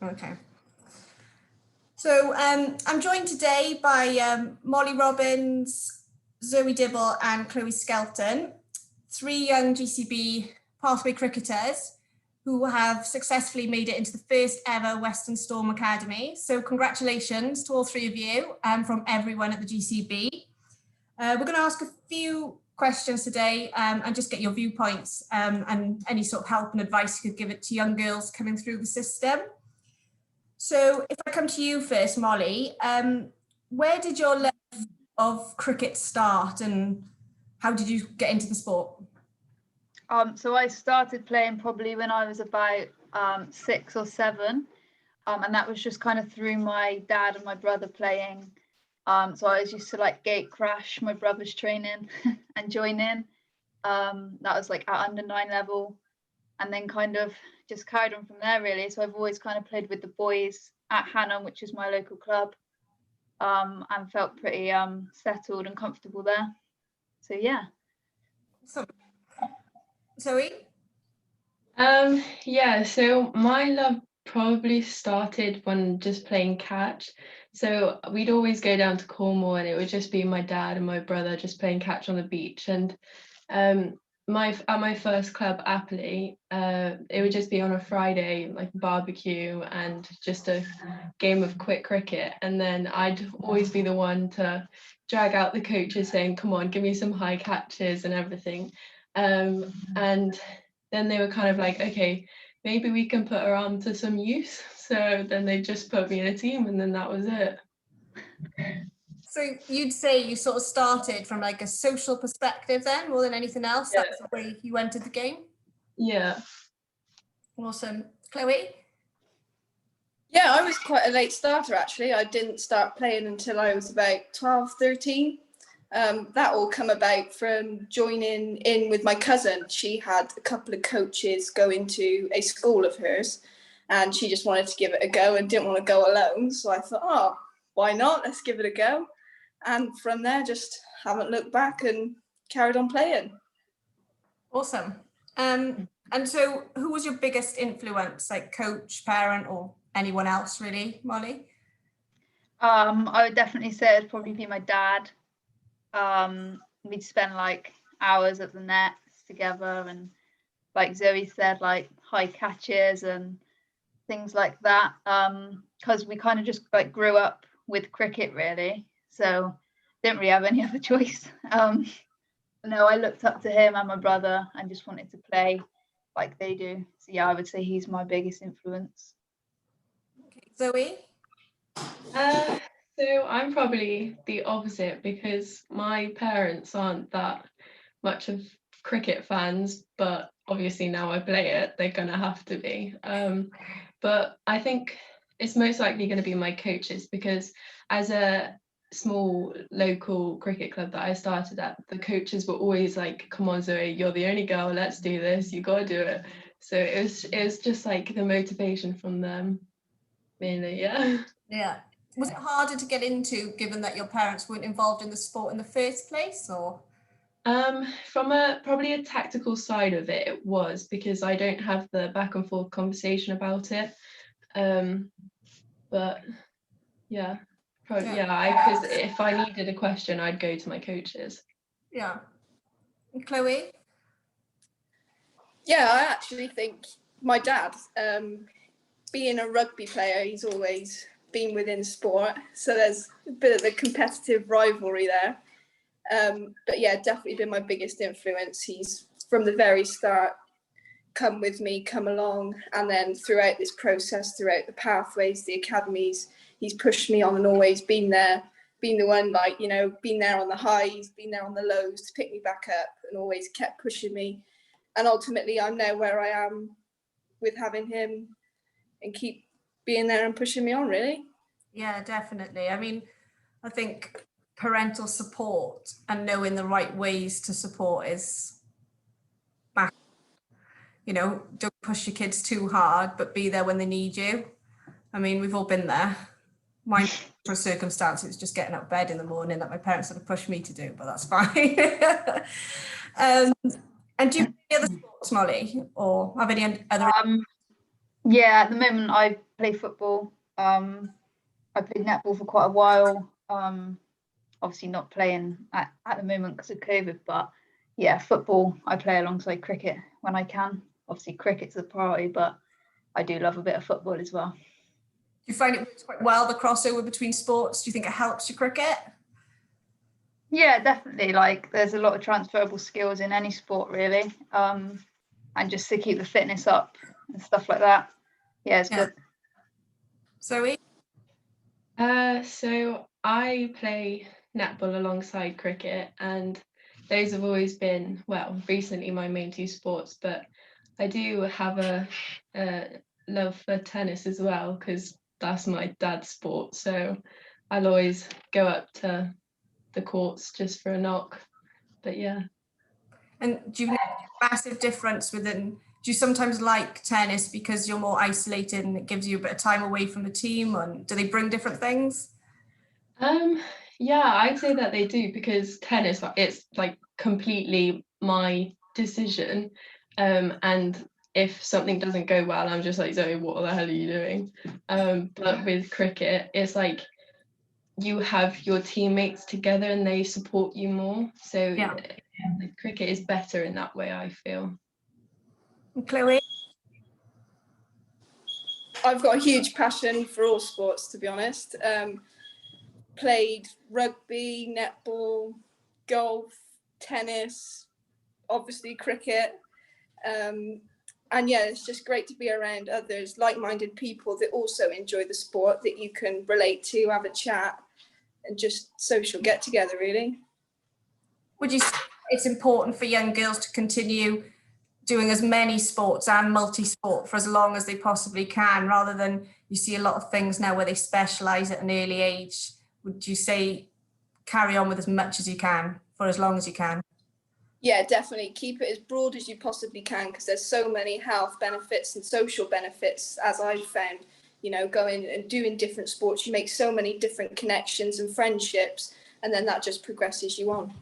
Okay. So I'm joined today by Mollie Robbins, Zoe Dibble and Chloe Skelton, three young GCB pathway cricketers who have successfully made it into the first ever Western Storm Academy. So congratulations to all three of you from everyone at the GCB. We're going to ask a few questions today and just get your viewpoints and any sort of help and advice you could give it to young girls coming through the system. So if I come to you first, Mollie, where did your love of cricket start and how did you get into the sport? So I started playing probably when I was about 6 or 7, and that was just kind of through my dad and my brother playing. So I was used to like gate crash my brother's training and join in. That was like at under 9 level, and then kind of just carried on from there really. So I've always kind of played with the boys at Hannah, which is my local club, and felt pretty settled and comfortable there. So yeah. Zoe? Yeah, so my love probably started when just playing catch. So we'd always go down to Cornwall and it would just be my dad and my brother just playing catch on the beach. And at my first club, Appley, it would just be on a Friday, like barbecue and just a game of quick cricket. And then I'd always be the one to drag out the coaches saying, come on, give me some high catches and everything. And then they were kind of like, okay, maybe we can put her arm to some use. So then they just put me in a team and then that was it. So you'd say you sort of started from like a social perspective then, more than anything else? Yeah. That's the way you entered the game? Yeah. Awesome. Chloe? Yeah, I was quite a late starter actually. I didn't start playing until I was about 12, 13. That all come about from joining in with my cousin. She had a couple of coaches going to a school of hers and she just wanted to give it a go and didn't want to go alone. So I thought, oh, why not? Let's give it a go. And from there, just haven't looked back and carried on playing. Awesome. And so who was your biggest influence, like coach, parent, or anyone else really, Mollie? I would definitely say it'd probably be my dad. We'd spend like hours at the nets together and like Zoe said, like high catches and things like that, because we kind of just like grew up with cricket really, so didn't really have any other choice. No, I looked up to him and my brother and just wanted to play like they do. So yeah, I would say he's my biggest influence. Okay. Zoe? So I'm probably the opposite because my parents aren't that much of cricket fans, but obviously now I play it, they're gonna have to be. But I think it's most likely going to be my coaches because as a small local cricket club that I started at, the coaches were always like, come on Zoe, you're the only girl, let's do this, you gotta do it. So it was just like the motivation from them mainly. Yeah. Was it harder to get into given that your parents weren't involved in the sport in the first place, or? From probably a tactical side of it, it was because I don't have the back and forth conversation about it. But yeah, probably, because if I needed a question, I'd go to my coaches. Yeah. And Chloe? Yeah, I actually think my dad, being a rugby player, he's always been within sport. So there's a bit of the competitive rivalry there. But yeah, definitely been my biggest influence. He's from the very start come with me, come along, and then throughout this process, throughout the pathways, the academies, he's pushed me on and always been there, been the one like, you know, been there on the highs, been there on the lows to pick me back up and always kept pushing me. And ultimately I'm now where I am with having him and keep being there and pushing me on really. Yeah, definitely. I mean, I think parental support and knowing the right ways to support is, you know, don't push your kids too hard, but be there when they need you. I mean, we've all been there. Mine, for circumstances, just getting out of bed in the morning that my parents sort of pushed me to do, but that's fine. And do you have any other sports, Mollie, or have any other? Yeah, at the moment I play football. I played netball for quite a while. Obviously not playing at the moment because of COVID, but yeah, football I play alongside cricket when I can. Obviously cricket's the priority, but I do love a bit of football as well. Do you find it works quite well, the crossover between sports? Do you think it helps your cricket? Yeah, definitely. Like there's a lot of transferable skills in any sport really. And just to keep the fitness up and stuff like that. Yeah, it's good. Zoe? So I play netball alongside cricket, and those have always been, well, recently my main two sports, but I do have a love for tennis as well, because that's my dad's sport. So I'll always go up to the courts just for a knock. But yeah. And do you notice a massive difference within, do you sometimes like tennis because you're more isolated and it gives you a bit of time away from the team, or do they bring different things? Yeah, I'd say that they do, because tennis, it's like completely my decision. And if something doesn't go well, I'm just like, Zoe, what the hell are you doing? But with cricket, it's like you have your teammates together and they support you more. So Yeah. Cricket is better in that way, I feel. And Chloe? I've got a huge passion for all sports, to be honest. Played rugby, netball, golf, tennis, obviously cricket. And yeah, it's just great to be around others, like-minded people that also enjoy the sport, that you can relate to, have a chat, and just social get together, really. Would you say it's important for young girls to continue doing as many sports and multi-sport for as long as they possibly can, rather than you see a lot of things now where they specialise at an early age? Would you say carry on with as much as you can for as long as you can? Yeah, definitely. Keep it as broad as you possibly can, because there's so many health benefits and social benefits, as I've found. You know, going and doing different sports, you make so many different connections and friendships, and then that just progresses you on.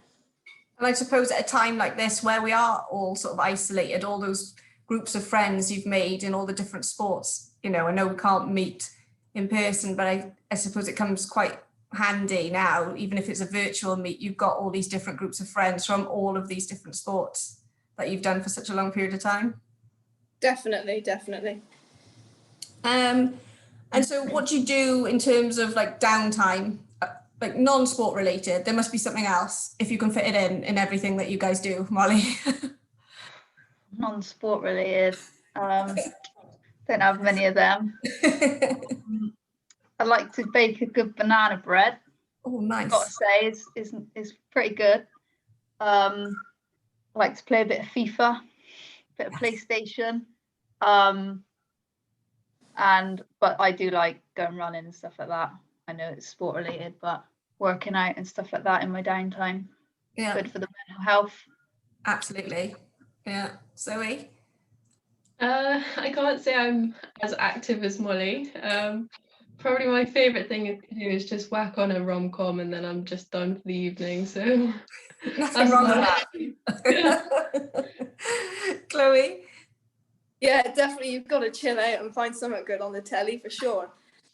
And I suppose at a time like this, where we are all sort of isolated, all those groups of friends you've made in all the different sports, you know, I know we can't meet in person, but I suppose it comes quite handy now, even if it's a virtual meet, you've got all these different groups of friends from all of these different sports that you've done for such a long period of time. Definitely, definitely. And so what do you do in terms of like downtime, like non-sport related? There must be something else if you can fit it in everything that you guys do, Mollie. Non-sport related. Don't have many of them. I like to bake a good banana bread. Oh, nice. Gotta say, is pretty good. I like to play a bit of FIFA, a bit of PlayStation. But I do like going running and stuff like that. I know it's sport related, but working out and stuff like that in my downtime. Yeah. Good for the mental health. Absolutely. Yeah. Zoe? I can't say I'm as active as Mollie. Probably my favourite thing to do is just whack on a rom-com and then I'm just done for the evening. So Nothing wrong with that. Chloe? Yeah, definitely. You've got to chill out and find something good on the telly for sure.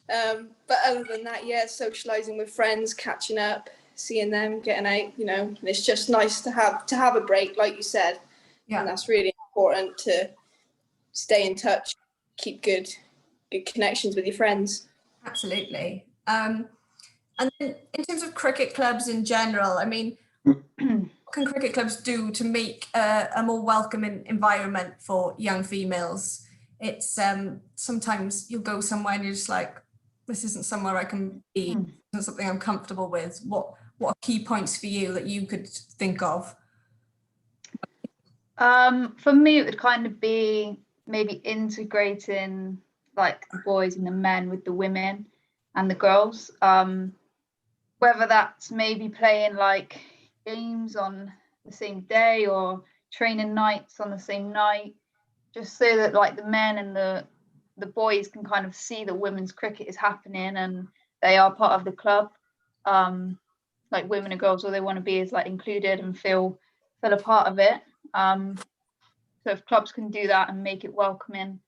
But other than that, yeah, socialising with friends, catching up, seeing them, getting out. You know, and it's just nice to have a break, like you said. Yeah. And that's really important, to stay in touch, keep good connections with your friends. Absolutely. And then in terms of cricket clubs in general, I mean, what can cricket clubs do to make a more welcoming environment for young females? It's sometimes you'll go somewhere and you're just like, this isn't somewhere I can be, this isn't something I'm comfortable with. What are key points for you that you could think of? For me, it would kind of be maybe integrating like the boys and the men with the women and the girls. Whether that's maybe playing like games on the same day or training nights on the same night, just so that like the men and the boys can kind of see that women's cricket is happening and they are part of the club. Like women and girls, all they want to be is like included and feel a part of it. So if clubs can do that and make it welcoming,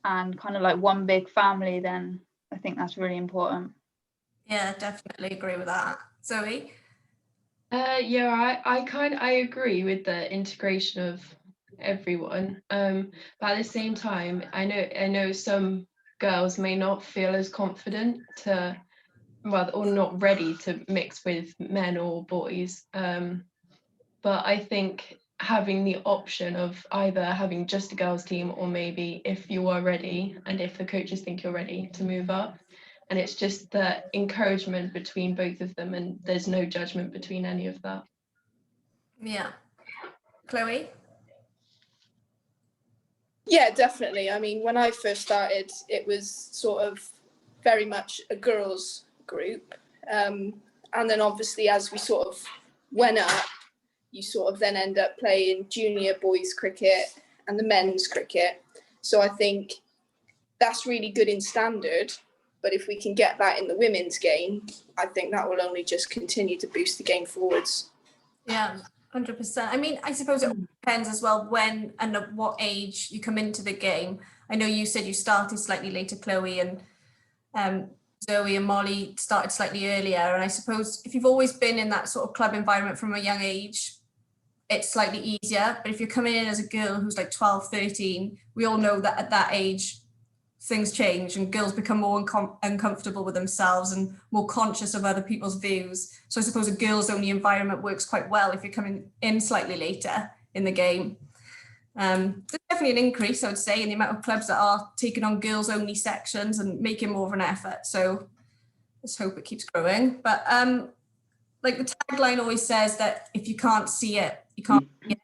and kind of like one big family, then I think that's really important. Yeah, definitely agree with that. Zoe? Yeah, I agree with the integration of everyone. But at the same time, I know some girls may not feel as confident to, well, or not ready to mix with men or boys. But I think having the option of either having just a girls team, or maybe if you are ready and if the coaches think you're ready, to move up. And it's just the encouragement between both of them, and there's no judgment between any of that. Yeah. Chloe? Yeah, definitely. I mean, when I first started, it was sort of very much a girls group. And then obviously as we sort of went up, you sort of then end up playing junior boys cricket and the men's cricket. So I think that's really good in standard. But if we can get that in the women's game, I think that will only just continue to boost the game forwards. Yeah, 100%. I mean, I suppose it depends as well when and at what age you come into the game. I know you said you started slightly later, Chloe, and Zoe and Mollie started slightly earlier. And I suppose if you've always been in that sort of club environment from a young age, it's slightly easier. But if you're coming in as a girl who's like 12, 13, we all know that at that age, things change and girls become more uncomfortable with themselves and more conscious of other people's views. So I suppose a girls only environment works quite well if you're coming in slightly later in the game. There's definitely an increase, I would say, in the amount of clubs that are taking on girls only sections and making more of an effort. So let's hope it keeps growing. But like the tagline always says that if you can't see it, you can't see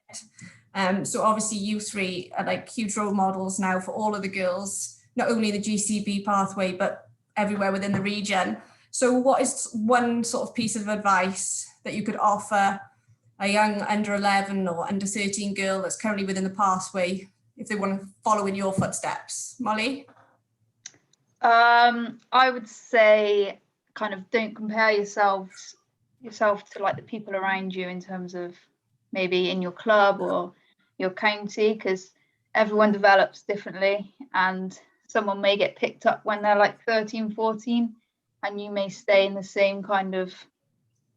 it. So obviously you three are like huge role models now for all of the girls, not only the GCB pathway, but everywhere within the region. So what is one sort of piece of advice that you could offer a young under 11 or under 13 girl that's currently within the pathway if they want to follow in your footsteps? Mollie? I would say kind of don't compare yourself to like the people around you in terms of maybe in your club or your county, because everyone develops differently and someone may get picked up when they're like 13, 14, and you may stay in the same kind of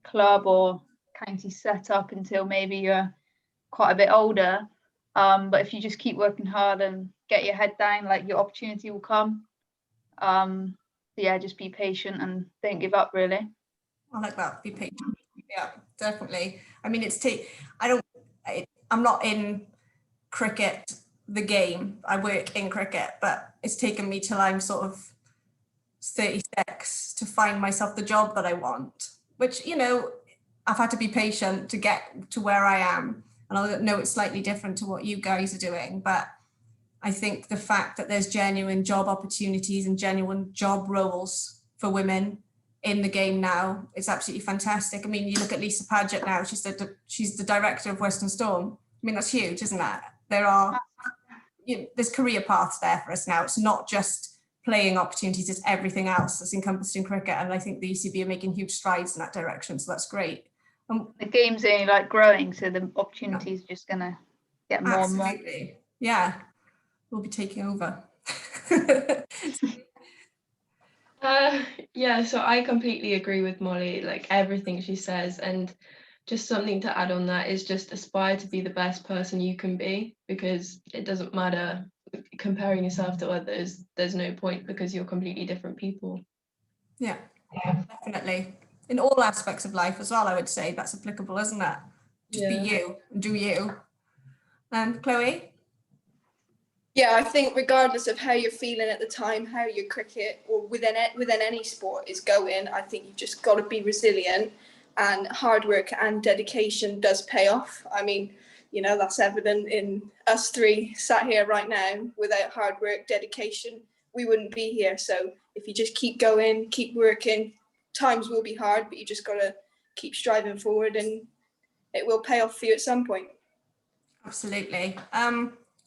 club or county setup until maybe you're quite a bit older. But if you just keep working hard and get your head down, like your opportunity will come. Yeah, just be patient and don't give up, really. I like that. Be patient. Yeah, definitely. I mean, I'm not in cricket, the game. I work in cricket, but it's taken me till I'm sort of 36 to find myself the job that I want, which, you know, I've had to be patient to get to where I am. And I know it's slightly different to what you guys are doing, but I think the fact that there's genuine job opportunities and genuine job roles for women in the game now is absolutely fantastic. I mean, you look at Lisa Paget now, she's the director of Western Storm. I mean, that's huge, isn't that? There's career paths there for us now. It's not just playing opportunities, it's everything else that's encompassed in cricket. And I think the ECB are making huge strides in that direction. So that's great. The game's only like growing, so the opportunity is just gonna get more and more. Absolutely. Yeah, we'll be taking over. Yeah, so I completely agree with Mollie, like everything she says, and just something to add on that is just aspire to be the best person you can be, because it doesn't matter comparing yourself to others. There's no point, because you're completely different people. Yeah, definitely. In all aspects of life as well, I would say that's applicable, isn't it? Just be you and do you. Chloe? Yeah, I think regardless of how you're feeling at the time, how your cricket or within any sport is going, I think you've just got to be resilient, and hard work and dedication does pay off. I mean, you know, that's evident in us three sat here right now. Without hard work, dedication, we wouldn't be here. So if you just keep going, keep working, times will be hard, but you just got to keep striving forward and it will pay off for you at some point. Absolutely.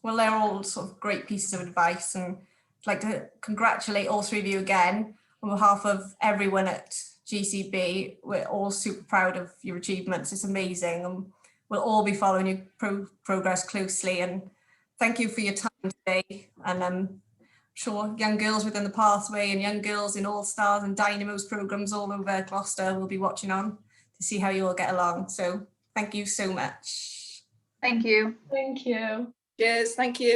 Well, they're all sort of great pieces of advice, and I'd like to congratulate all three of you again on behalf of everyone at GCB. We're all super proud of your achievements. It's amazing, and we'll all be following your progress closely. And thank you for your time today. And sure young girls within the pathway and young girls in All Stars and Dynamos programs all over Gloucester will be watching on to see how you all get along. So thank you so much. Thank you. Thank you. Cheers, thank you.